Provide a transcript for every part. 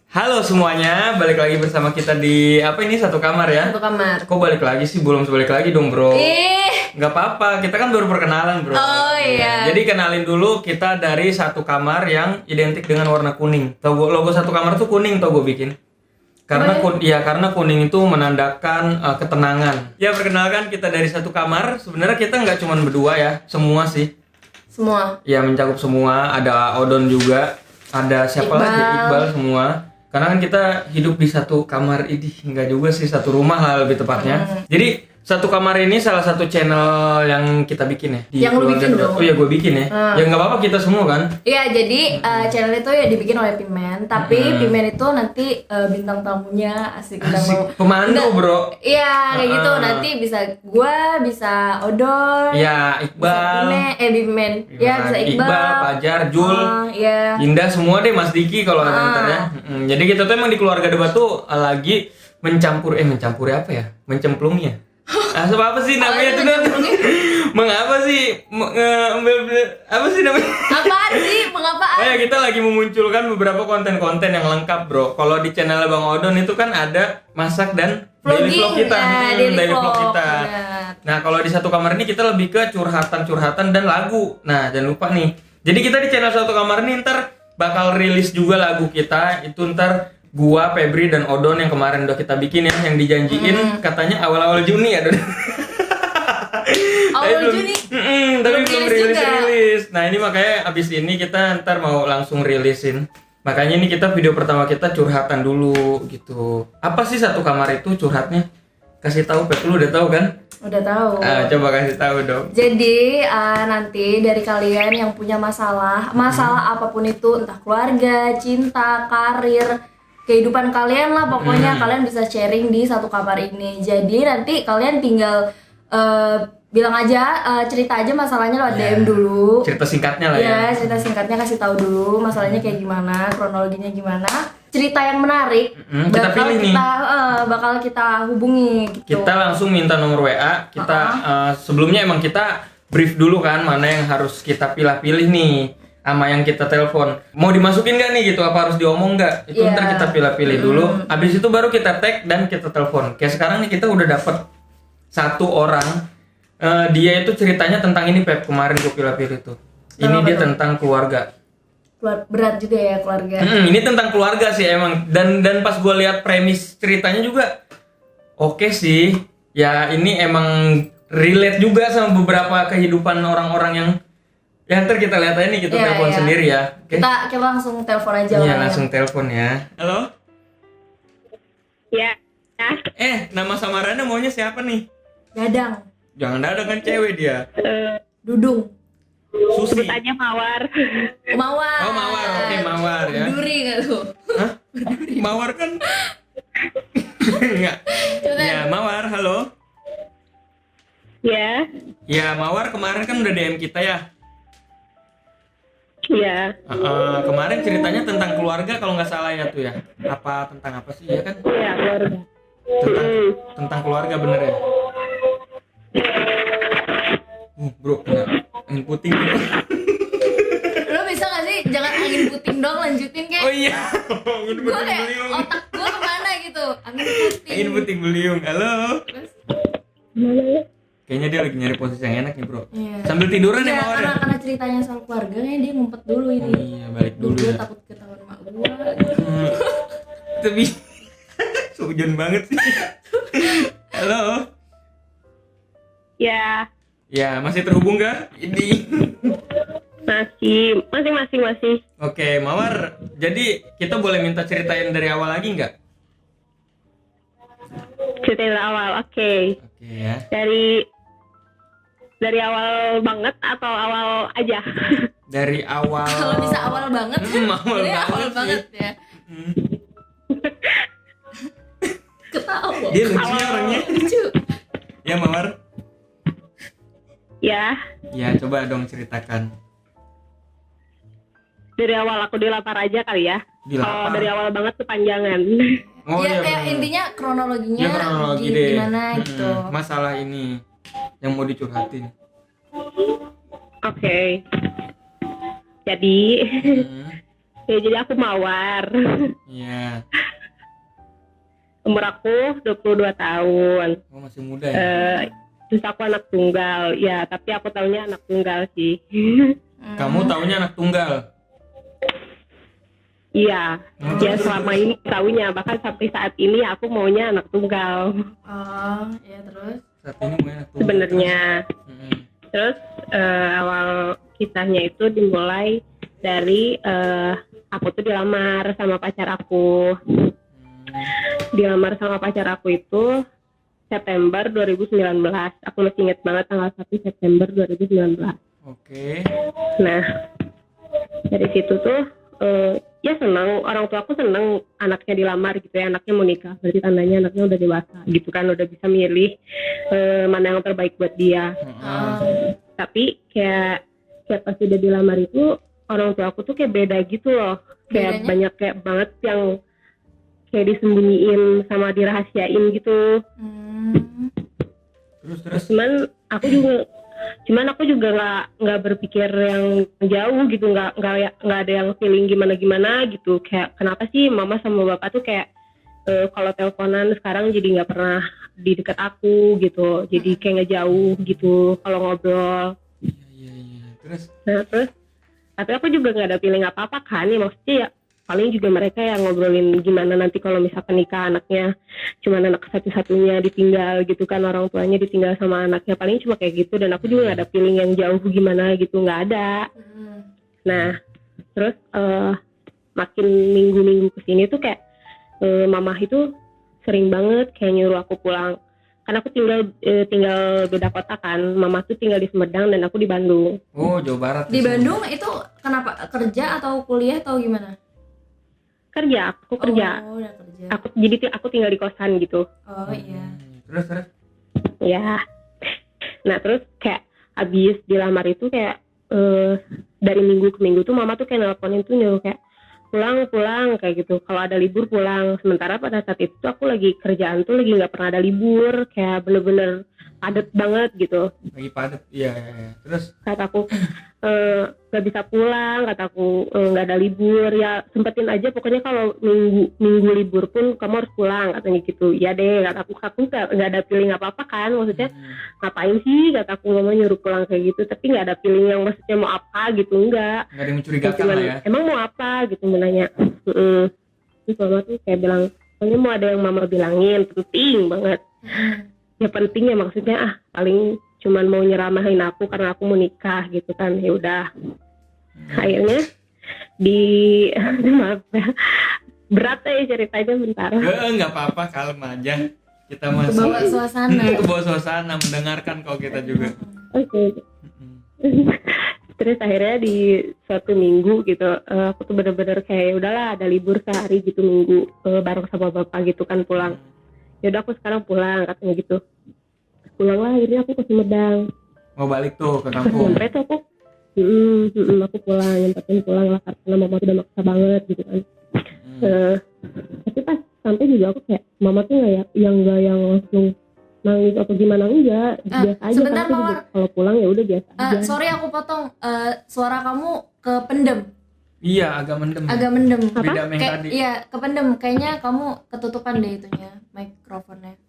Halo semuanya, balik lagi bersama kita di apa ini satu kamar ya? Satu kamar. Kok balik lagi sih? Belum balik lagi dong bro. Nggak apa-apa, kita kan baru perkenalan bro. Oh iya. Jadi kenalin dulu kita dari satu kamar yang identik dengan warna kuning. Logo satu kamar tuh kuning tau gue bikin. Karena karena kuning itu menandakan ketenangan. Ya perkenalkan kita dari satu kamar. Sebenarnya kita nggak cuma berdua ya, semua sih. Semua. Ya mencakup semua. Ada Odon juga, ada siapa lagi? Iqbal semua. Karena kan kita hidup di satu kamar ini, enggak juga sih, satu rumah lah lebih tepatnya. Jadi satu kamar ini salah satu channel yang kita bikin ya. Di Yang lu bikin dong? Oh iya gue bikin ya. Ya nggak apa-apa kita semua kan. Iya, jadi channel itu ya dibikin oleh Pimen, tapi Pimen itu nanti bintang tamunya asik Pemandu Enggak. bro. Iya, kayak gitu. Nanti bisa gua, bisa Odon. Ya Iqbal. Pimen. Ya bisa Iqbal. Fajar, Jul, Iya. Indah semua deh, Mas Diki kalau ada ntar ya. Jadi kita tuh emang di keluarga debat tuh lagi mencampuri apa ya? Mencemplungi ya. Apa sih namanya tuh? Mengapa sih? Apa sih namanya? Apaan sih? Mengapaan? Oh ya, kita lagi memunculkan beberapa konten-konten yang lengkap bro. Kalau di channel Bang Odon itu kan ada masak dan daily vlog kita. Daily vlog kita. Nah kalau di satu kamar ini kita lebih ke curhatan-curhatan dan lagu. Nah jangan lupa nih. Jadi kita di channel satu kamar ini ntar bakal rilis juga lagu kita. Itu ntar gua, Febri dan Odon yang kemarin udah kita bikin ya, yang dijanjiin katanya awal-awal Juni ya. Awal Juni. Tapi belum rilis. Nah ini makanya abis ini kita ntar mau langsung rilisin. Makanya ini kita video pertama kita curhatan dulu gitu. Apa sih satu kamar itu curhatnya? Kasih tahu Pep, lu udah tahu kan? Udah tahu. Coba kasih tahu dong. Jadi nanti dari kalian yang punya masalah apapun itu, entah keluarga, cinta, karir, kehidupan kalian lah pokoknya, kalian bisa sharing di satu kamar ini. Jadi nanti kalian tinggal bilang aja, cerita aja masalahnya lewat DM dulu. Cerita singkatnya lah ya. Ya, cerita singkatnya kasih tahu dulu masalahnya kayak gimana, kronologinya gimana. Cerita yang menarik kita pilih nih. Bakal kita hubungi gitu. Kita langsung minta nomor WA. Kita sebelumnya emang kita brief dulu kan mana yang harus kita pilih-pilih nih sama yang kita telepon. Mau dimasukin nggak nih gitu? Apa harus diomong nggak? Itu ntar kita pilih-pilih dulu. Abis itu baru kita tag dan kita telepon. Kayak sekarang nih kita udah dapet satu orang. Dia itu ceritanya tentang ini Pep, kemarin gue pilih-pilih tuh. Ini dia tentang keluarga. Berat juga ya keluarga. Ini tentang keluarga sih emang. Dan pas gue lihat premis ceritanya juga oke sih. Ya ini emang relate juga sama beberapa kehidupan orang-orang yang ntar kita lihat aja nih, kita telepon sendiri ya. Okay? Kita langsung telepon aja. Iya langsung telepon ya. Halo? Ya. Nama samarannya maunya siapa nih? Dadang. Jangan Dadang kan cewek dia. Dudung. Susi. Sebut aja Mawar. Mawar. Oh Mawar, oke Mawar ya. Berduri nggak tuh? Hah? Mawar kan? Enggak. Ya Mawar, halo. Ya. Ya Mawar kemarin kan udah DM kita ya. Ya. Kemarin ceritanya tentang keluarga kalau nggak salah ya tuh ya. Apa tentang apa sih ya kan? Ya, keluarga. Tentang keluarga bener ya. Bro, enggak. Angin puting. Lo bisa nggak sih jangan angin puting dong, lanjutin kayak. Oh iya. Gue kayak otak gue kemana gitu. Angin puting beliung. Halo. Kayaknya dia lagi nyari posisi yang enak nih bro. Iya. Sambil tiduran ya Ya, Mawar ya? karena ceritanya soal keluarga kayaknya dia ngumpet dulu ini. Iya balik dulu Gue ya. takut ketahuan mak gue. Tapi sehujan banget sih. Halo. Ya. Ya masih terhubung gak? Ini. Masih. Oke Mawar. Jadi kita boleh minta ceritain dari awal lagi nggak? Ceritain dari awal. Oke. Oke ya. Dari awal banget atau awal aja? Dari awal. Kalau bisa awal banget. Awal banget ya. Ketawa. Dia lucu orangnya. Lucu. Ya Mawar. Ya. Ya coba dong ceritakan. Dari awal aku dilapar aja kali ya. Kalau dari awal banget kepanjangan. Oh ya, iya. kayak intinya kronologinya kronologi deh. gimana gitu. Masalah ini yang mau dicurhatin. Oke. Jadi Ya jadi aku mawar. Iya. Umur aku 22 tahun. Oh, masih muda ya. Terus aku anak tunggal. Ya, tapi aku taunya anak tunggal sih. Kamu taunya anak tunggal. Iya. Ya selama ini taunya, bahkan sampai saat ini aku maunya anak tunggal. Oh, ya terus. Saat ini mau anak tunggal. Sebenarnya. Mm-mm. Terus awal kisahnya itu dimulai dari aku tuh dilamar sama pacar aku. Dilamar sama pacar aku itu September 2019. Aku masih ingat banget tanggal 1 September 2019. Oke. Nah, dari situ tuh ya senang, orang tua aku senang anaknya dilamar gitu ya, anaknya mau nikah, berarti tandanya anaknya udah dewasa gitu kan, udah bisa milih mana yang terbaik buat dia. Tapi kayak pas udah dilamar itu orang tua aku tuh kayak beda gitu loh, kayak Bedanya? banyak kayak banget yang kayak disembunyiin sama dirahasiain gitu. Terus. Cuman aku juga nggak berpikir yang jauh gitu, nggak ada yang feeling gimana gitu, kayak kenapa sih mama sama bapak tuh kayak kalau teleponan sekarang jadi nggak pernah di dekat aku gitu, jadi kayak ngejauh gitu kalau ngobrol. Iya. Terus. Nah terus tapi aku juga nggak ada feeling apa-apa kan, ya maksudnya ya paling juga mereka yang ngobrolin gimana nanti kalau misalkan nikah anaknya cuma anak satu-satunya ditinggal gitu kan, orang tuanya ditinggal sama anaknya, paling cuma kayak gitu, dan aku juga nggak ada feeling yang jauh gimana gitu, nggak ada. Nah terus makin minggu-minggu kesini tuh kayak mama itu sering banget kayak nyuruh aku pulang, karena aku tinggal beda kota kan, mama tuh tinggal di Sumedang dan aku di Bandung. Oh, Jawa Barat. Di Bandung itu kenapa, kerja atau kuliah atau gimana? Aku kerja. Oh, udah kerja. Aku tinggal di kosan gitu. Oh iya. Terus. Ya. Nah terus kayak abis dilamar itu kayak dari minggu ke minggu tuh mama tuh kayak nelponin tuh nyuruh kayak pulang kayak gitu. Kalau ada libur pulang. Sementara pada saat itu tuh aku lagi kerjaan tuh lagi nggak pernah ada libur. Kayak bener-bener padet banget gitu. Lagi padet. Iya. Terus. Kataku nggak bisa pulang, kataku nggak ada libur, ya sempetin aja pokoknya kalau minggu libur pun kamu harus pulang, katanya gitu. Ya deh, kataku nggak ada feeling apa-apa kan, maksudnya ngapain sih, kataku mama nyuruh pulang kayak gitu, tapi nggak ada feeling yang maksudnya mau apa gitu, nggak ada yang mencurigakan lah ya. Emang mau apa gitu nanya. Terus mama tuh kayak bilang, pokoknya mau ada yang mama bilangin, penting banget. Ya penting ya maksudnya paling cuman mau nyeramahin aku karena aku mau nikah gitu kan, ya udah. Akhirnya maaf ya, berat ya ceritanya bentar. Nggak apa-apa, kalem aja. Kita masih Kebawa suasana. Kebawa suasana, mendengarkan kok kita juga. Oke. Terus akhirnya di suatu minggu gitu, aku tuh bener-bener kayak udahlah ada libur sehari gitu minggu bareng sama bapak gitu kan pulang. Ya udah aku sekarang pulang katanya gitu. Pulanglah akhirnya aku ke Sumedang. Mau balik tuh ke kampung. Nyampe tuh aku aku nyempetin pulang lah karena mama tuh udah maksa banget gitu kan. Tapi pas sampai juga aku kayak mama tuh nggak yang langsung nangis atau gimana, enggak, biasa aja. Sebentar Mawar, kalau pulang ya udah biasa aja. Sorry aku potong, suara kamu kependem. Iya, agak mendem. Beda yang tadi. Iya, kependem. Kayaknya kamu ketutupan deh itunya, mikrofonnya.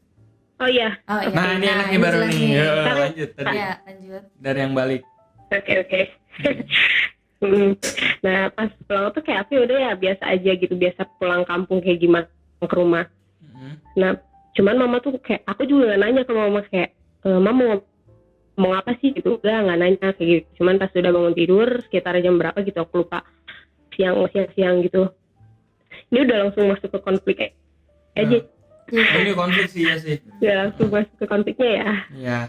Oh iya. Nah ini enaknya baru nih. Lanjut tadi. Iya, lanjut. Dari yang balik. Oke. Nah pas pulang tuh kayak aku udah ya biasa aja gitu, biasa pulang kampung kayak gimana ke rumah. Nah cuman mama tuh kayak, aku juga nggak nanya ke mama kayak mama mau apa sih gitu, nggak nanya kayak gitu. Cuman pas udah bangun tidur sekitar jam berapa gitu aku lupa, siang gitu, ini udah langsung masuk ke konflik aja. Ini konflik sih ya sih. Ya langsung masuk ke konfliknya ya. Iya.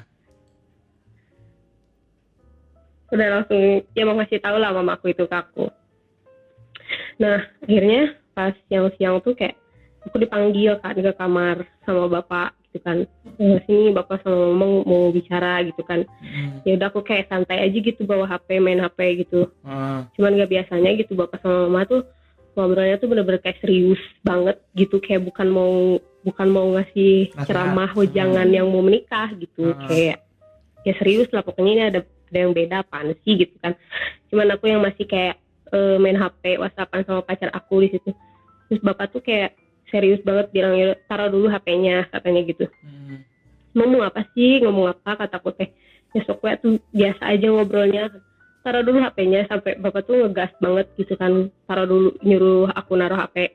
Udah langsung ya mau ngasih tahu lah mama aku itu ke aku. Nah akhirnya pas siang-siang tuh kayak aku dipanggil kan ke kamar sama bapak gitu kan. Sini bapak sama mama mau bicara gitu kan. Ya udah aku kayak santai aja gitu bawa HP, main HP gitu. Cuman gak biasanya gitu bapak sama mama tuh ngobrolnya tuh bener-bener kayak serius banget gitu, kayak bukan mau ngasih ceramah wejangan yang mau menikah gitu. Kayak ya serius lah pokoknya, ini ada yang beda apaan sih gitu kan. Cuman aku yang masih kayak main HP, WhatsAppan sama pacar aku di situ. Terus bapak tuh kayak serius banget bilang, ya taruh dulu HP-nya katanya gitu. Ngomong apa sih, ngomong apa, kataku teh. Besok gue tuh biasa aja ngobrolnya, taruh dulu HP-nya. Sampai bapak tuh ngegas banget gitu kan, taruh dulu, nyuruh aku naruh HP.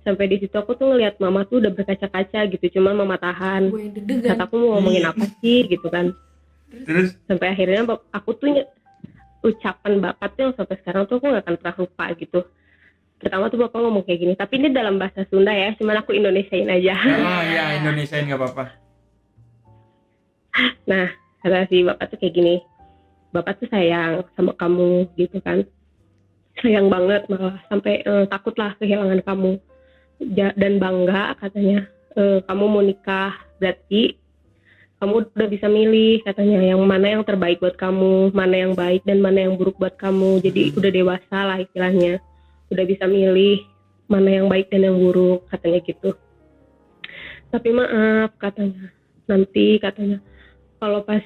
Sampai di situ aku tuh ngeliat mama tuh udah berkaca-kaca gitu, cuma mama tahan. Gue yang deg-degan. Kataku mau ngomongin apa sih gitu kan. Terus Sampai akhirnya aku tuh ucapan bapak tuh yang sampai sekarang tuh aku gak akan pernah lupa gitu. Pertama tuh bapak ngomong kayak gini, tapi ini dalam bahasa Sunda ya, cuman aku Indonesiain aja. oh ya Indonesiain nggak apa-apa. Nah, kata si bapak tuh kayak gini, bapak tuh sayang sama kamu gitu kan, sayang banget, malah sampai takut lah kehilangan kamu, dan bangga katanya, kamu mau nikah, berarti kamu udah bisa milih katanya, yang mana yang terbaik buat kamu, mana yang baik dan mana yang buruk buat kamu. Jadi udah dewasa lah istilahnya, udah bisa milih mana yang baik dan yang buruk katanya gitu. Tapi maaf katanya, nanti katanya kalau pas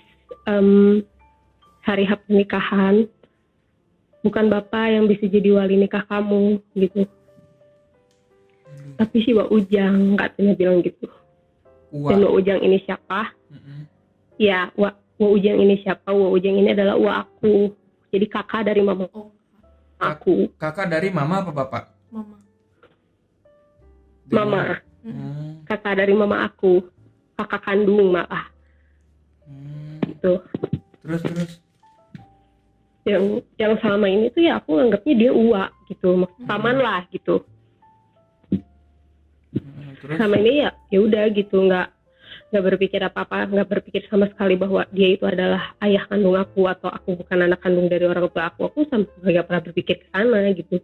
hari H pernikahan, bukan bapak yang bisa jadi wali nikah kamu gitu, tapi si Wak Ujang katanya bilang gitu. Dan Wak Ujang ini siapa? Ya, Wak Ujang ini siapa? Wak Ujang ini adalah Wak aku, jadi kakak dari mama aku. Kakak dari mama apa bapak? Mama. Kakak dari mama aku, kakak kandung malah. Gitu. Terus yang selama ini tuh ya aku anggapnya dia Uwa gitu, paman lah gitu. Terus? Sama ini ya udah gitu, nggak berpikir apa-apa, nggak berpikir sama sekali bahwa dia itu adalah ayah kandung aku atau aku bukan anak kandung dari orang tua aku. Aku sampai nggak pernah berpikir ke sana gitu,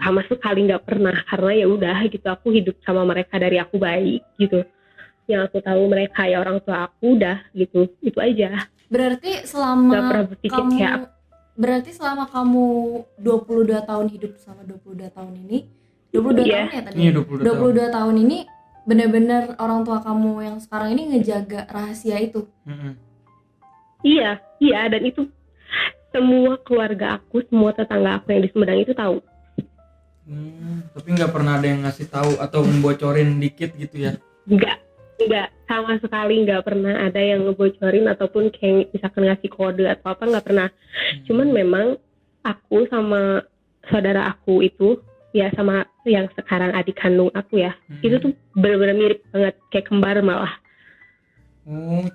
sama sekali nggak pernah, karena ya udah gitu, aku hidup sama mereka dari aku bayi gitu. Yang aku tahu mereka ya orang tua aku, udah gitu, itu aja. Berarti selama kamu berarti selama kamu 22 tahun hidup sama 22 tahun ini, 22 tahun ya tadi? Iya, 22 tahun ini benar-benar orang tua kamu yang sekarang ini ngejaga rahasia itu. Iya, dan itu semua keluarga aku, semua tetangga aku yang di Sumedang itu tahu. Tapi nggak pernah ada yang ngasih tahu atau membocorin dikit gitu ya? Nggak, sama sekali nggak pernah ada yang ngebocorin ataupun kayak misalkan ngasih kode atau apa, nggak pernah. Cuman memang aku sama saudara aku itu, ya sama yang sekarang adik kandung aku ya, itu tuh benar-benar mirip banget, kayak kembar malah.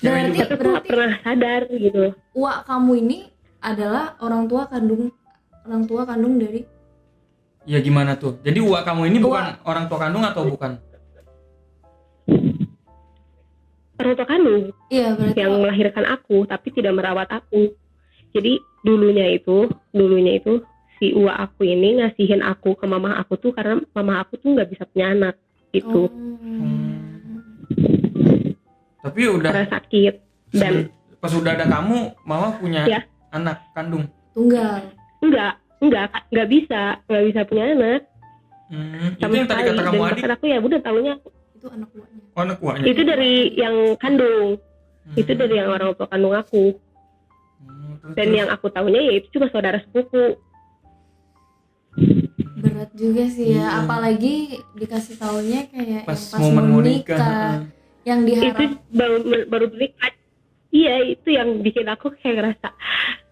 Berarti aku nggak pernah sadar gitu. Wak kamu ini adalah orang tua kandung dari. Ya gimana tuh? Jadi Wak kamu ini bukan orang tua kandung atau bukan? Orang tua kandung. Iya, berarti yang melahirkan aku tapi tidak merawat aku. Jadi dulunya itu si Uwa aku ini ngasihin aku ke mama aku tuh karena mama aku tuh nggak bisa punya anak gitu. Tapi udah karena sakit, dan pas udah ada kamu, mama punya anak kandung tunggal. Nggak bisa punya anak. Itu yang tadi kata kamu adik. Aku ya udah tahunya Itu anak uaknya. Oh, anak uaknya. Itu dari yang kandung. Itu dari yang orang tua kandung aku. Dan yang aku tahunya ya itu cuma saudara sepupu. Berat juga sih ya, apalagi dikasih taunya kayak pas pas mau nikah, yang diharap itu baru nikah. Iya, itu yang bikin aku kayak ngerasa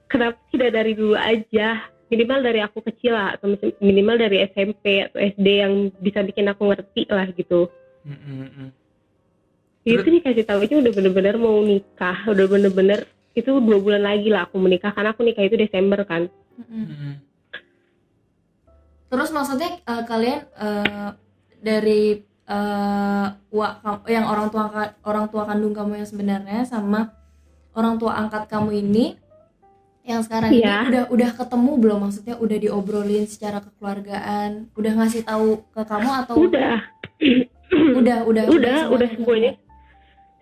kenapa tidak dari dulu aja, minimal dari aku kecil lah, atau minimal dari SMP atau SD yang bisa bikin aku ngerti lah gitu. Itu dikasih tahu itu udah bener-bener mau nikah, udah bener-bener itu 2 bulan lagi lah aku menikah, karena aku nikah itu Desember kan. Terus maksudnya kalian dari yang orang tua kandung kamu yang sebenarnya sama orang tua angkat kamu ini yang sekarang ini udah ketemu belum? Maksudnya udah diobrolin secara kekeluargaan, udah ngasih tahu ke kamu atau udah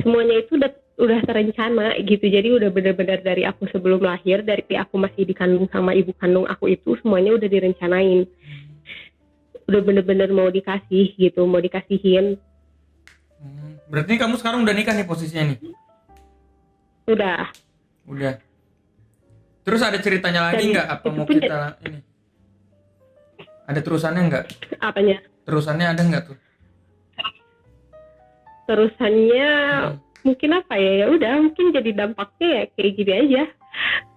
semuanya itu udah terencana gitu. Jadi udah benar-benar dari aku sebelum lahir, dari aku masih dikandung sama ibu kandung aku itu, semuanya udah direncanain. Udah benar-benar mau dikasih gitu, mau dikasihin. Berarti kamu sekarang udah nikah nih posisinya nih? Udah. Terus ada ceritanya lagi Dan nggak? Apa itu mau pun kita ini? Ada terusannya nggak? apanya? Terusannya ada nggak tuh? Terusannya mungkin apa ya? Ya udah, mungkin jadi dampaknya ya kayak gini aja.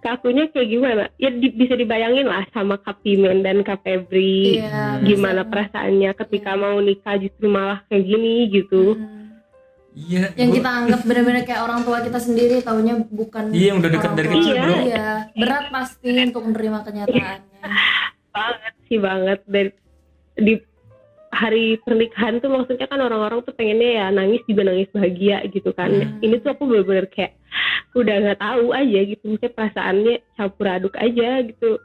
Kakunya kayak gimana? Ya bisa dibayangin lah sama Kak Pimen dan Kak Febri. Iya, Gimana bisa. perasaannya ketika Iya. mau nikah justru malah kayak gini gitu. Iya. Yang kita anggap benar-benar kayak orang tua kita sendiri, taunya bukan. Iya, udah deket orang dari tua. kecil, bro. Iya, berat pasti untuk menerima kenyataannya. Banget sih banget. Dan di hari pernikahan tuh maksudnya kan orang-orang tuh pengennya ya nangis juga nangis bahagia gitu kan. Ini tuh aku bener-bener kayak udah nggak tahu aja gitu, maksudnya perasaannya campur aduk aja gitu.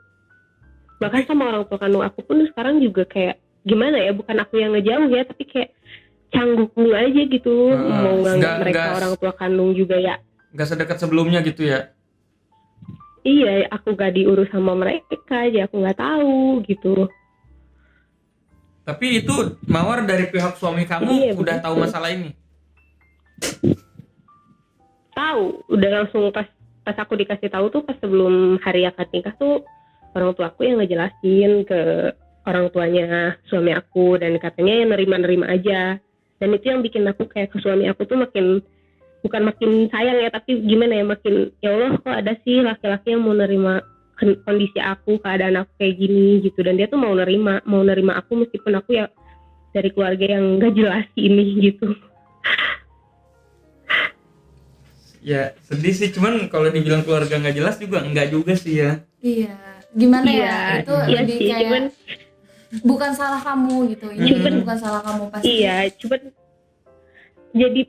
Bahkan sama orang tua kandung aku pun sekarang juga kayak gimana ya, bukan aku yang ngejauh ya, tapi kayak canggung aja gitu. Mau nganggap mereka orang tua kandung juga ya. Nggak sedekat sebelumnya gitu ya? Iya, aku gak diurus sama mereka aja, aku nggak tahu gitu. Tapi itu Mawar dari pihak suami kamu Iya, udah betul. tahu masalah ini? Tahu, udah langsung pas aku dikasih tahu tuh pas sebelum hari akad nikah tuh orang tua aku yang ngejelasin ke orang tuanya suami aku, dan katanya ya nerima-nerima aja. Dan itu yang bikin aku kayak ke suami aku tuh bukan makin sayang ya, tapi gimana ya, makin ya Allah kok ada sih laki-laki yang mau nerima kondisi aku, keadaan aku kayak gini gitu. Dan dia tuh mau nerima aku meskipun aku ya dari keluarga yang gak jelas ini gitu. Ya sedih sih, cuman kalau dibilang keluarga nggak jelas juga enggak juga sih ya. Iya, gimana ya? Iya, Itu iya lebih sih, kayak cuman bukan salah kamu gitu. Ini bukan salah kamu pasti. iya, cuman jadi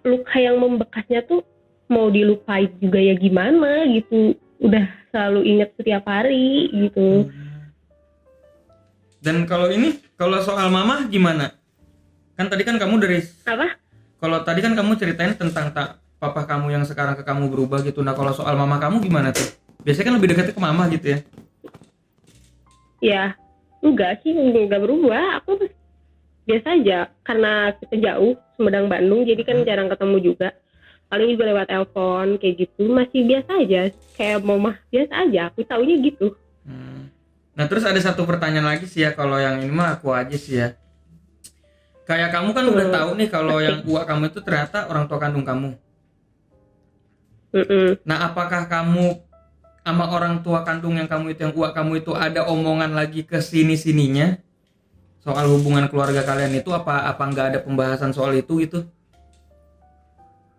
luka yang membekasnya tuh mau dilupain juga ya gimana gitu. Udah selalu ingat setiap hari gitu. Dan kalau soal mama gimana? Kan tadi kan kamu dari Apa? Kalau tadi kan kamu ceritain tentang papa kamu yang sekarang ke kamu berubah gitu. Nah, kalau soal mama kamu gimana tuh? Biasanya kan lebih dekatnya ke mama gitu ya. Ya, enggak sih, enggak berubah. Aku biasa aja karena kita jauh, Sumedang Bandung, jadi kan jarang ketemu juga. Paling juga lewat telepon kayak gitu, masih biasa aja. Kayak mama biasa aja, aku taunya gitu. Nah, terus ada satu pertanyaan lagi sih ya, kalau yang ini mah aku aja sih ya. Kayak kamu kan udah tahu nih kalau yang uak kamu itu ternyata orang tua kandung kamu. Nah, apakah kamu sama orang tua kandung yang kamu itu, yang uak kamu itu, ada omongan lagi ke sini-sininya soal hubungan keluarga kalian itu? Apa nggak ada pembahasan soal itu gitu?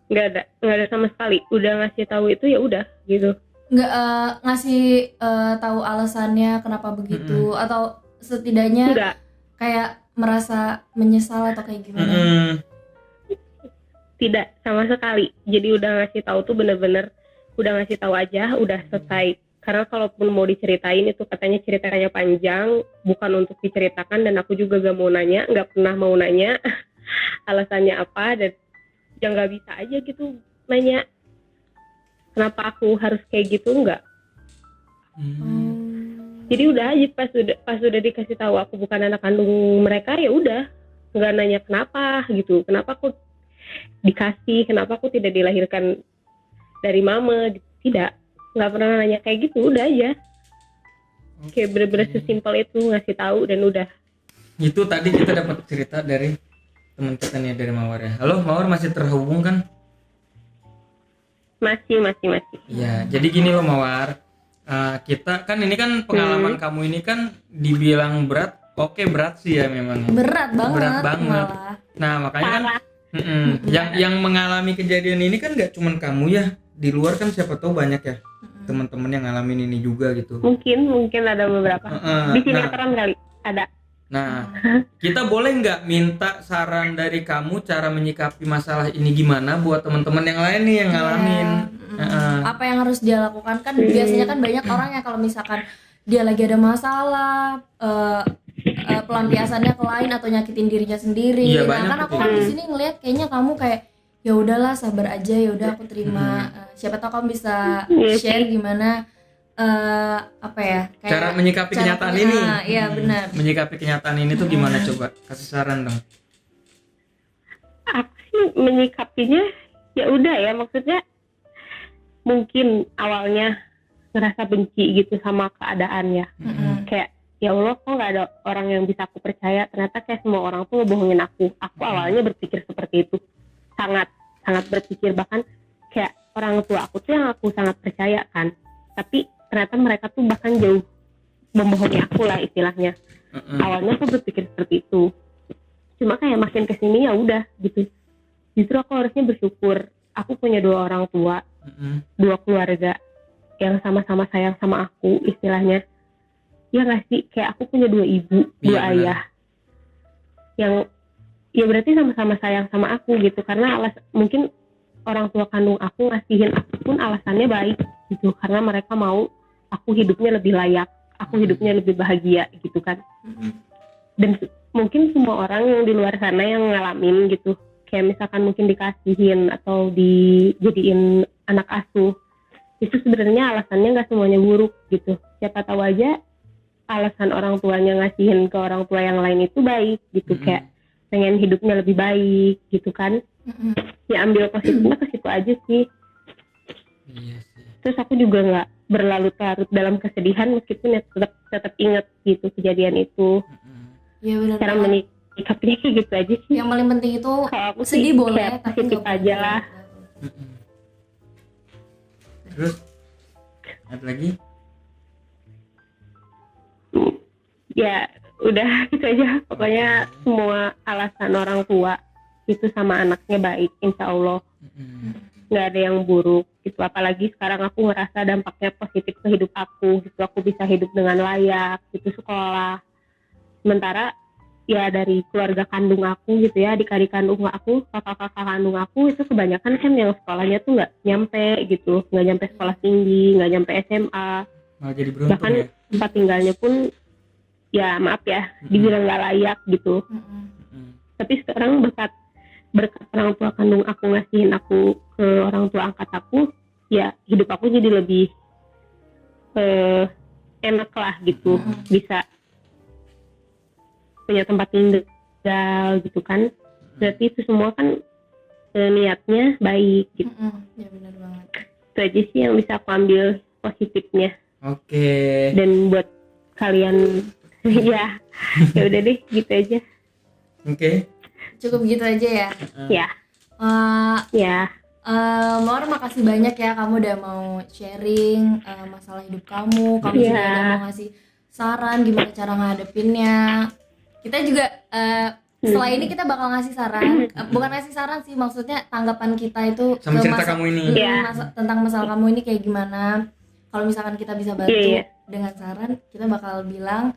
Nggak ada sama sekali. Udah ngasih tahu itu ya udah gitu. Nggak ngasih tahu alasannya kenapa begitu, atau setidaknya Enggak. kayak merasa menyesal atau kayak gimana? Tidak sama sekali. Jadi udah ngasih tahu tuh bener-bener udah ngasih tahu aja, udah selesai. Karena kalaupun mau diceritain itu katanya ceritanya panjang, bukan untuk diceritakan, dan aku juga gak mau nanya, nggak pernah mau nanya alasannya apa, dan yang nggak bisa aja gitu nanya kenapa aku harus kayak gitu, enggak. Jadi udah aja pas udah dikasih tahu aku bukan anak kandung mereka, ya udah nggak nanya kenapa gitu, kenapa aku dikasih, kenapa aku tidak dilahirkan dari mama, tidak, nggak pernah nanya kayak gitu, udah aja. Kayak bener-bener sesimpel itu, ngasih tahu dan udah. Itu tadi kita dapat cerita dari teman kita nih, dari Mawar ya. Halo Mawar, masih terhubung kan? Masih. Iya, jadi gini loh Mawar, kita kan ini kan pengalaman kamu ini kan dibilang berat. Oke, berat sih ya memang. Berat banget. Malah. Nah, makanya kan yang mengalami kejadian ini kan nggak cuman kamu ya, di luar kan siapa tahu banyak ya teman-teman yang ngalamin ini juga gitu. Mungkin ada beberapa. Di sinetron kali ada. Nah, kita boleh nggak minta saran dari kamu cara menyikapi masalah ini gimana buat teman-teman yang lain nih yang ngalamin? Apa yang harus dia lakukan? Kan biasanya kan banyak orang yang kalau misalkan dia lagi ada masalah, pelampiasannya ke lain atau nyakitin dirinya sendiri. Iya, Nah, kan aku kan di sini ngelihat kayaknya kamu kayak ya udahlah, sabar aja, ya udah aku terima. Siapa tahu kamu bisa share gimana apa ya, kayak cara menyikapi kenyataan ini. Iya benar. Menyikapi kenyataan ini tuh gimana, coba kasih saran dong. Aku sih menyikapinya ya udah ya, maksudnya mungkin awalnya ngerasa benci gitu sama keadaannya. Kayak ya Allah, kok nggak ada orang yang bisa aku percaya, ternyata kayak semua orang tuh ngebohongin aku awalnya berpikir seperti itu, sangat berpikir, bahkan kayak orang tua aku tuh yang aku sangat percaya kan, tapi ternyata mereka tuh bahkan jauh membohongi aku lah istilahnya. Awalnya aku berpikir seperti itu, cuma kayak makin kesini ya udah gitu, justru aku harusnya bersyukur aku punya 2 orang tua, 2 keluarga yang sama-sama sayang sama aku istilahnya. Ya nggak sih, kayak aku punya 2 ibu, 2 ayah yang ya berarti sama-sama sayang sama aku gitu, karena mungkin orang tua kandung aku ngasihin aku pun alasannya baik gitu, karena mereka mau aku hidupnya lebih layak, aku hidupnya lebih bahagia gitu kan. Dan mungkin semua orang yang di luar sana yang ngalamin gitu, kayak misalkan mungkin dikasihin atau dijadiin anak asuh, itu sebenarnya alasannya nggak semuanya buruk gitu. Siapa tahu aja alasan orang tuanya ngasihin ke orang tua yang lain itu baik gitu, kayak pengen hidupnya lebih baik gitu kan. Ya ambil positifnya ke situ aja sih. Iya sih. Terus aku juga nggak berlarut-larut dalam kesedihan, meskipun ya tetap inget gitu kejadian itu. Iya benar. Cara menyikapinya kayak gitu aja sih. Yang paling penting itu Kalau aku sedih sih boleh, kayak tapi positif nggak aja boleh. lah. Terus ada lagi? Ya udah gitu aja, pokoknya semua alasan orang tua itu sama anaknya baik, insya Allah nggak ada yang buruk gitu. Apalagi sekarang aku ngerasa dampaknya positif ke hidup aku gitu, aku bisa hidup dengan layak gitu, sekolah. Sementara ya dari keluarga kandung aku gitu ya, adik-adik kandung aku, kakak-kakak kandung aku itu kebanyakan kan yang sekolahnya tuh nggak nyampe gitu, nggak nyampe sekolah tinggi, nggak nyampe SMA, Malah jadi beruntung bahkan ya. tempat tinggalnya pun ya maaf ya dibilang nggak layak gitu. Tapi sekarang berkat orang tua kandung aku ngasihin aku ke orang tua angkat aku, ya hidup aku jadi lebih enak lah gitu, bisa punya tempat tinggal gitu kan. Berarti itu semua kan niatnya baik gitu. Ya benar banget. Itu aja sih yang bisa aku ambil positifnya. Oke. Dan buat kalian ya udah deh gitu aja. Oke. Cukup gitu aja ya. Ya ya Mawar, makasih banyak ya kamu udah mau sharing masalah hidup kamu. Kamu juga Iya. udah mau ngasih saran gimana cara ngadepinnya. Kita juga setelah ini kita bakal ngasih saran, bukan ngasih saran sih, maksudnya tanggapan kita itu Sama cerita kamu ini. Iya. tentang masalah kamu ini kayak gimana. Kalau misalkan kita bisa bantu Iya. dengan saran, kita bakal bilang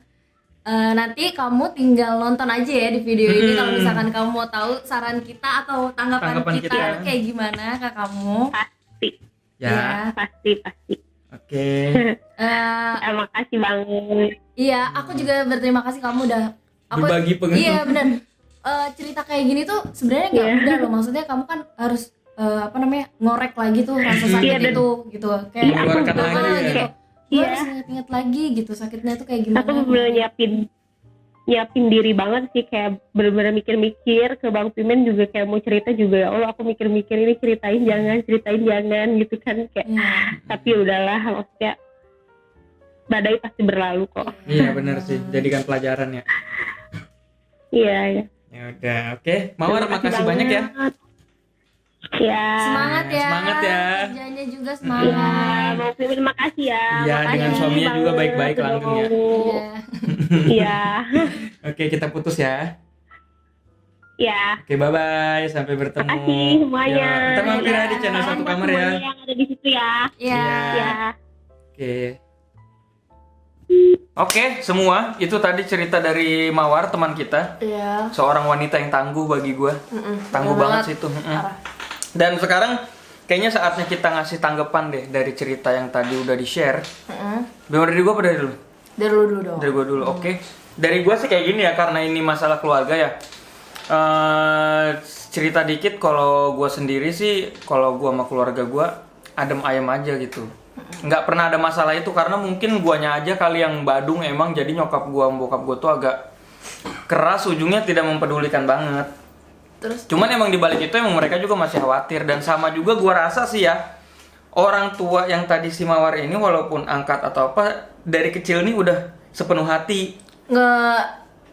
nanti kamu tinggal nonton aja ya di video ini. Kalau misalkan kamu mau tahu saran kita atau tanggapan Tanggapan kita kita. itu kayak gimana ke kamu. pasti Ya. pasti Oke. terima kasih banget. Iya, aku juga berterima kasih kamu udah Berbagi pengalaman. Iya benar. Cerita kayak gini tuh sebenarnya nggak Iya. mudah loh. Maksudnya kamu kan harus ngorek lagi tuh rasa sakit Iya, dan- itu gitu. Kayak Iya, aku Mengeluarkan lagi ya. gitu. Iya. Harus inget-inget lagi gitu sakitnya tuh kayak gimana. Aku bener nyiapin diri banget sih, kayak bener-bener mikir-mikir ke Bang Pimen juga, kayak mau cerita juga ya Allah, aku mikir-mikir ini ceritain jangan gitu kan, kayak Iya. tapi udahlah, maksudnya badai pasti berlalu kok. Iya benar sih. Jadikan pelajaran ya. Iya. Ya udah. Oke. Mawar, Terima makasih banyak ya. Ya. Semangat ya. Semangat ya. Kerjanya juga Ya, semangat. Bang Pimen terima kasih ya. Iya, Makasih dengan suaminya juga banget baik-baik udah langgeng ya. mau. Iya. Iya. Oke, kita putus ya. Ya. Oke, bye-bye. Sampai bertemu. Makasih semuanya. Ya, kita mampir ya di Ya. channel Satu Kamar ya. Semuanya yang ada di situ ya. Iya. Ya. Oke. Oke, semua itu tadi cerita dari Mawar, teman kita. Iya. Seorang wanita yang tangguh bagi gue. Tangguh Bener banget sih itu. Parah. Dan sekarang kayaknya saatnya kita ngasih tanggapan deh dari cerita yang tadi udah di-share. Bener dari gue apa dari dulu? Dari lu dulu dong. Dari gue dulu, oke. Dari gue sih kayak gini ya, karena ini masalah keluarga ya. Cerita dikit, kalau gue sendiri sih, kalau gue sama keluarga gue adem ayem aja gitu. Nggak pernah ada masalah itu, karena mungkin guanya aja kali yang badung emang, jadi nyokap gue sama bokap gue tuh agak keras, ujungnya tidak mempedulikan banget. Terus Cuman emang dibalik itu emang mereka juga masih khawatir, dan sama juga gue rasa sih ya, orang tua yang tadi si Mawar ini walaupun angkat atau apa dari kecil nih udah sepenuh hati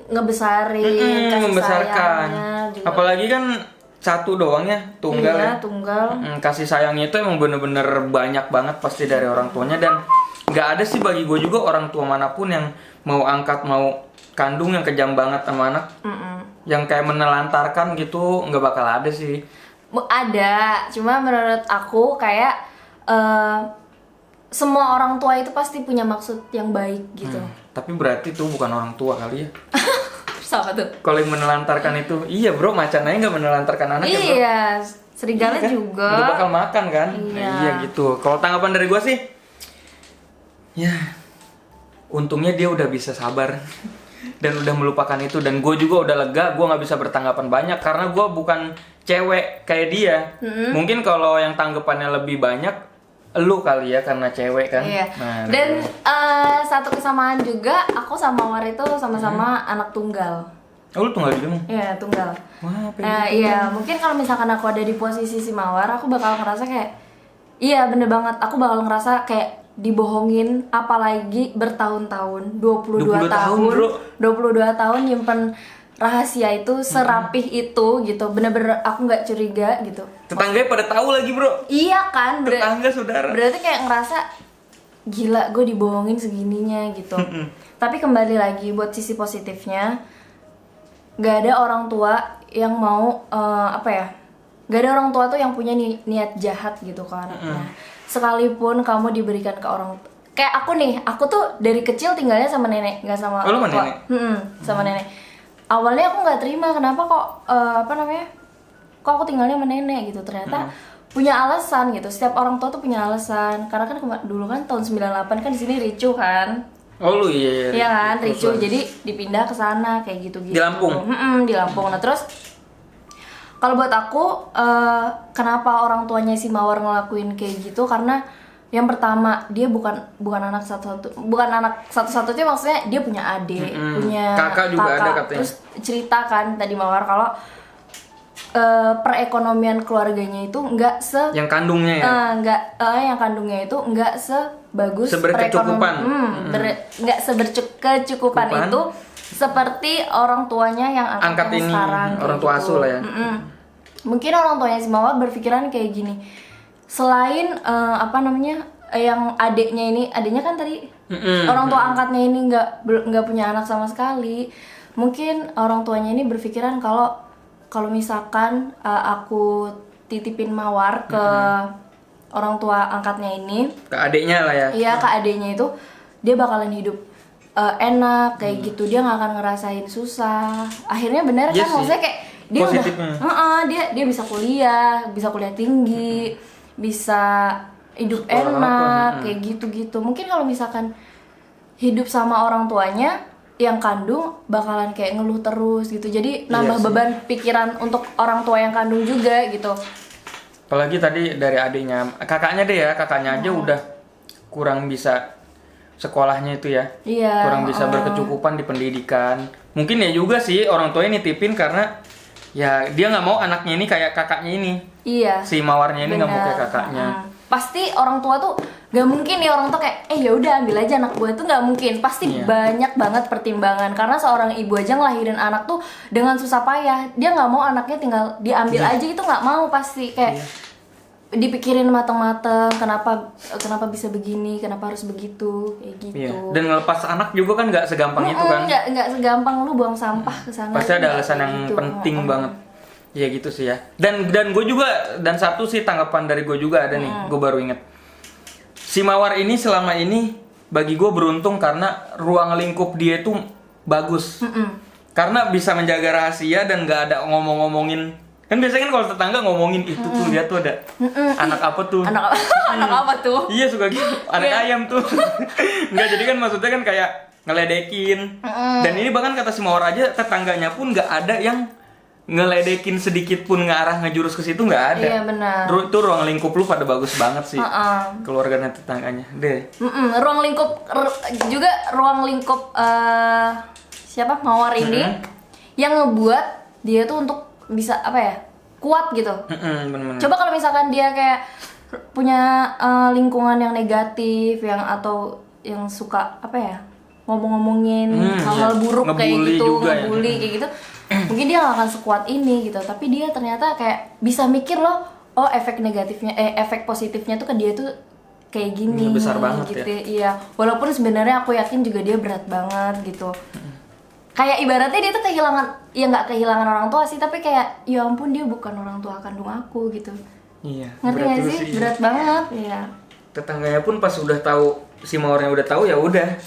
ngebesarin, kasih membesarkan. sayangnya juga. Apalagi kan satu doang ya, tunggal Iya, ya. tunggal. Kasih sayangnya itu emang bener-bener banyak banget pasti dari orang tuanya, dan nggak ada sih bagi gue juga orang tua manapun yang mau angkat mau kandung yang kejam banget sama anak, yang kayak menelantarkan gitu, nggak bakal ada sih. Ada, cuma menurut aku kayak semua orang tua itu pasti punya maksud yang baik gitu. Tapi berarti tuh bukan orang tua kali ya. Sama tuh. Kalau yang menelantarkan itu, iya bro, macan aja nggak menelantarkan anak ya bro. Iya, serigala Iya kan? juga. Udah bakal makan kan? Iya. Iya gitu. Kalau tanggapan dari gue sih, ya untungnya dia udah bisa sabar dan udah melupakan itu, dan gue juga udah lega. Gue nggak bisa bertanggapan banyak karena gue bukan cewek kayak dia. Mungkin kalau yang tanggapannya lebih banyak lu kali ya, karena cewek kan. Iya. Nah, Dan satu kesamaan juga, aku sama Mawar itu sama-sama anak tunggal. oh, lu tunggal juga nih? Iya, tunggal. Wah, pengen Iya, mungkin kalau misalkan aku ada di posisi si Mawar, aku bakal ngerasa kayak, iya bener banget, aku bakal ngerasa kayak dibohongin, apalagi bertahun-tahun, 22 tahun, bro. 22 tahun nyimpen rahasia itu serapih itu gitu, bener-bener aku nggak curiga gitu. Tetangganya pada tahu lagi bro. Iya kan, Tetangga saudara. berarti kayak ngerasa gila gue dibohongin segininya gitu. Tapi kembali lagi buat sisi positifnya, nggak ada orang tua yang mau nggak ada orang tua tuh yang punya niat jahat gitu ke anaknya. Sekalipun kamu diberikan ke orang, kayak aku nih, aku tuh dari kecil tinggalnya sama nenek, nggak sama Oh, lu orang sama tua. nenek? Sama nenek. Awalnya aku nggak terima, kenapa kok kok aku tinggalnya sama nenek gitu. Ternyata punya alasan gitu. Setiap orang tua tuh punya alasan. Karena kan dulu kan tahun 98 kan di sini ricuh kan. Oh lu iya. Iya kan, ricuh. Jadi dipindah ke sana kayak gitu-gitu. Di Lampung? Di Lampung. Nah terus kalau buat aku, kenapa orang tuanya si Mawar ngelakuin kayak gitu? Karena yang pertama, dia bukan anak satu-satunya, maksudnya dia punya adik, punya kakak juga ada katanya. Terus cerita kan tadi Mawar kalau perekonomian keluarganya itu nggak yang kandungnya ya. yang kandungnya itu nggak sebagus Seberkecukupan. nggak seberkecukupan itu seperti orang tuanya yang Angkat ini sekarang orang tua asuh lah ya. Mungkin orang tuanya si Mawar berpikiran kayak gini, selain yang adiknya kan tadi orang tua angkatnya ini nggak punya anak sama sekali. Mungkin orang tuanya ini berpikiran kalau misalkan aku titipin Mawar ke orang tua angkatnya ini, Ke adiknya lah ya. iya ke adiknya itu, dia bakalan hidup enak kayak gitu, dia nggak akan ngerasain susah. Akhirnya bener Iya kan, sih. maksudnya kayak dia Positifnya. dia bisa kuliah tinggi, bisa hidup enak kayak gitu-gitu. Mungkin kalau misalkan hidup sama orang tuanya yang kandung bakalan kayak ngeluh terus gitu, jadi nambah beban pikiran untuk orang tua yang kandung juga gitu. Apalagi tadi dari adiknya, kakaknya aja udah kurang bisa sekolahnya itu ya. Iya. Kurang bisa berkecukupan di pendidikan. Mungkin ya juga sih orang tuanya nitipin karena ya dia nggak mau anaknya ini kayak kakaknya ini. Iya. Si Mawarnya ini nggak mau kayak Bener. kakaknya. Pasti orang tua tuh gak mungkin nih orang tua kayak ya udah ambil aja anak gue, itu nggak mungkin. Pasti banyak banget pertimbangan, karena seorang ibu aja ngelahirin anak tuh dengan susah payah. Dia nggak mau anaknya tinggal diambil aja, itu nggak mau. Pasti kayak dipikirin matang-matang, kenapa bisa begini, kenapa harus begitu kayak gitu. Iya. Dan ngelepas anak juga kan nggak segampang itu kan. Nggak segampang lu buang sampah ke sana. Pasti ada Nggak alasan kayak yang gitu. penting banget. Iya gitu sih ya. Dan gue juga, dan satu sih tanggapan dari gue juga ada nih, gue baru inget. Si Mawar ini selama ini bagi gue beruntung karena ruang lingkup dia itu bagus. Karena bisa menjaga rahasia dan nggak ada ngomong-ngomongin. Kan biasanya kan kalau tetangga ngomongin itu tuh dia tuh ada anak apa tuh. Anak apa tuh? Iya suka gitu, anak ayam tuh. Nggak, jadi kan maksudnya kan kayak ngeledekin. Dan ini bahkan kata si Mawar aja, tetangganya pun nggak ada yang ngeledekin sedikit pun ngarah ngejurus ke situ, nggak ada. Iya benar. Itu ruang lingkup lu pada bagus banget sih. Keluarganya tetangganya deh. Ruang lingkup juga ruang lingkup siapa Mawar ini yang ngebuat dia tuh untuk bisa kuat gitu. Bener-bener. Coba kalau misalkan dia kayak punya lingkungan yang negatif, yang atau yang suka apa ya, ngomong-ngomongin hal-hal buruk kayak Ngebully gitu, juga ya. ngebully kayak gitu, mungkin dia gak akan sekuat ini gitu. Tapi dia ternyata kayak bisa mikir loh, oh efek negatifnya, efek positifnya tuh ke dia tuh kayak gini, Besar banget gitu. ya. Iya, walaupun sebenarnya aku yakin juga dia berat banget gitu. Kayak ibaratnya dia tuh kehilangan, ya nggak kehilangan orang tua sih, tapi kayak ya ampun dia bukan orang tua kandung aku gitu. Iya. Ngerti berat gak juga sih? Berat banget, iya. Tetangganya pun pas udah tahu, si Mawarnya udah tahu, ya udah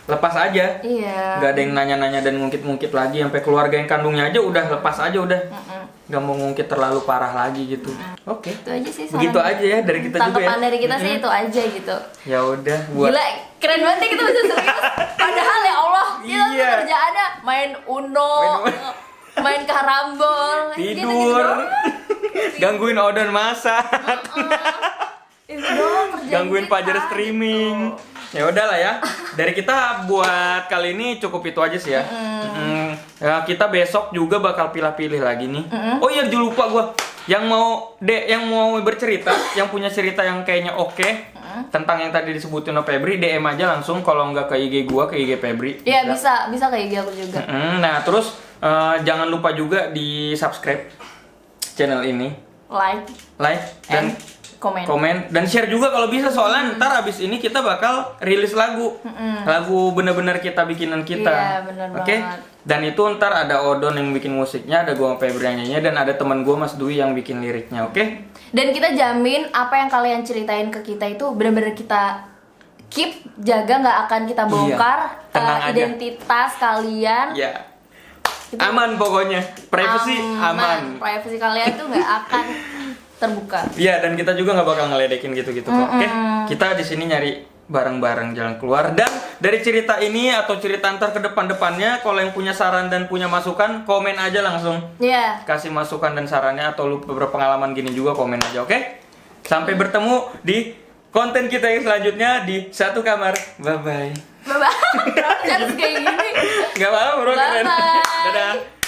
lepas aja. Iya. Nggak ada yang nanya-nanya dan ngungkit-ngungkit lagi, sampai keluarga yang kandungnya aja udah lepas aja udah. Nggak mau ngungkit terlalu parah lagi gitu. Oke. Itu aja sih. Begitu aja ya dari kita juga ya. Tanggapan dari kita sih itu aja gitu. Ya udah buat Gila, keren banget ya kita bisa serius. Padahal ya Allah, kita tuh Iya. kerjaannya main Uno, main karambol, gitu-gitu tidur, doang. gangguin Odon masak, Itu doang kerjaan gangguin kita, Fajar streaming. gitu. Ya udahlah ya. Dari kita buat kali ini cukup itu aja sih ya. Ya, kita besok juga bakal pilih-pilih lagi nih. Oh iya, lupa gua. Yang mau bercerita, yang punya cerita yang kayaknya oke tentang yang tadi disebutin sama Febri, DM aja langsung, kalau nggak ke IG gua, ke IG Febri. Iya bisa kayak gitu aku juga. Nah, terus jangan lupa juga di subscribe channel ini, like dan komen dan share juga kalau bisa, soalnya ntar abis ini kita bakal rilis lagu bener-bener kita bikinan kita. Iya, bener Oke? banget. Dan itu ntar ada Odon yang bikin musiknya, ada gua sama Febri yang nyanyinya, dan ada teman gua Mas Dwi yang bikin liriknya. Oke? Dan kita jamin apa yang kalian ceritain ke kita itu benar-benar kita keep, jaga, nggak akan kita bongkar. Tenang aja. Identitas kalian. Ya. Aman pokoknya. Privacy aman. Privacy kalian tuh nggak akan terbuka. Iya, dan kita juga nggak bakal ngeledekin gitu-gitu kok. Oke? Kita di sini nyari bareng-bareng jalan keluar. Dan dari cerita ini atau cerita antar ke depan-depannya, kalau yang punya saran dan punya masukan, komen aja langsung. Iya. Kasih masukan dan sarannya, atau lu berpengalaman gini juga, komen aja, oke? Sampai bertemu di konten kita yang selanjutnya di Satu Kamar. Bye-bye. Bye-bye. Harus kayak gini. Gak apa-apa bro, keren. Bye-bye. Dadah.